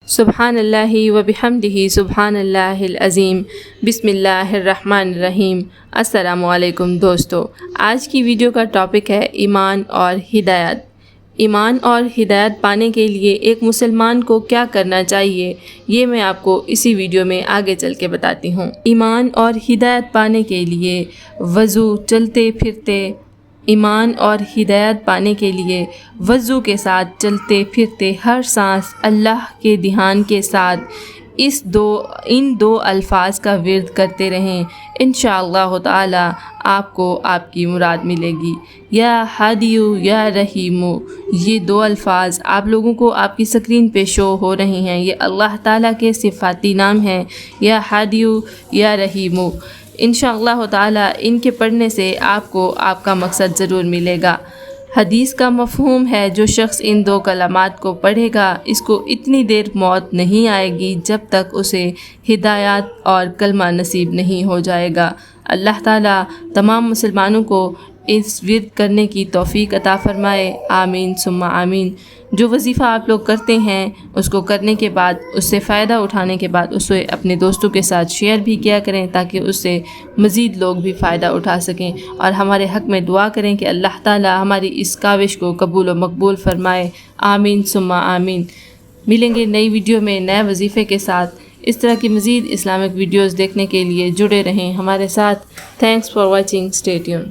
سبحان اللہ و بحمدہ سبحان اللہ العظیم بسم اللہ الرحمن الرحیم۔ السلام علیکم دوستو، آج کی ویڈیو کا ٹاپک ہے ایمان اور ہدایت۔ ایمان اور ہدایت پانے کے لیے ایک مسلمان کو کیا کرنا چاہیے، یہ میں آپ کو اسی ویڈیو میں آگے چل کے بتاتی ہوں۔ ایمان اور ہدایت پانے کے لیے وضو، چلتے پھرتے ایمان اور ہدایت پانے کے لیے وضو کے ساتھ چلتے پھرتے ہر سانس اللہ کے دھیان کے ساتھ ان دو الفاظ کا ورد کرتے رہیں، انشاءاللہ تعالی آپ کو آپ کی مراد ملے گی۔ یا ہادیو یا رحیمو، یہ دو الفاظ آپ لوگوں کو آپ کی سکرین پہ شو ہو رہے ہیں۔ یہ اللہ تعالیٰ کے صفاتی نام ہیں، یا ہادیو یا رحیمو۔ انشاءاللہ تعالی ان کے پڑھنے سے آپ کو آپ کا مقصد ضرور ملے گا۔ حدیث کا مفہوم ہے، جو شخص ان دو کلمات کو پڑھے گا اس کو اتنی دیر موت نہیں آئے گی جب تک اسے ہدایت اور کلمہ نصیب نہیں ہو جائے گا۔ اللہ تعالیٰ تمام مسلمانوں کو اس ورد کرنے کی توفیق عطا فرمائے، آمین ثم آمین۔ جو وظیفہ آپ لوگ کرتے ہیں اس کو کرنے کے بعد، اس سے فائدہ اٹھانے کے بعد اسے اپنے دوستوں کے ساتھ شیئر بھی کیا کریں، تاکہ اس سے مزید لوگ بھی فائدہ اٹھا سکیں، اور ہمارے حق میں دعا کریں کہ اللہ تعالی ہماری اس کاوش کو قبول و مقبول فرمائے، آمین ثم آمین۔ ملیں گے نئی ویڈیو میں نئے وظیفے کے ساتھ۔ اس طرح کی مزید اسلامک ویڈیوز دیکھنے کے لیے جڑے رہیں ہمارے ساتھ۔ Thanks for watching, stay tune.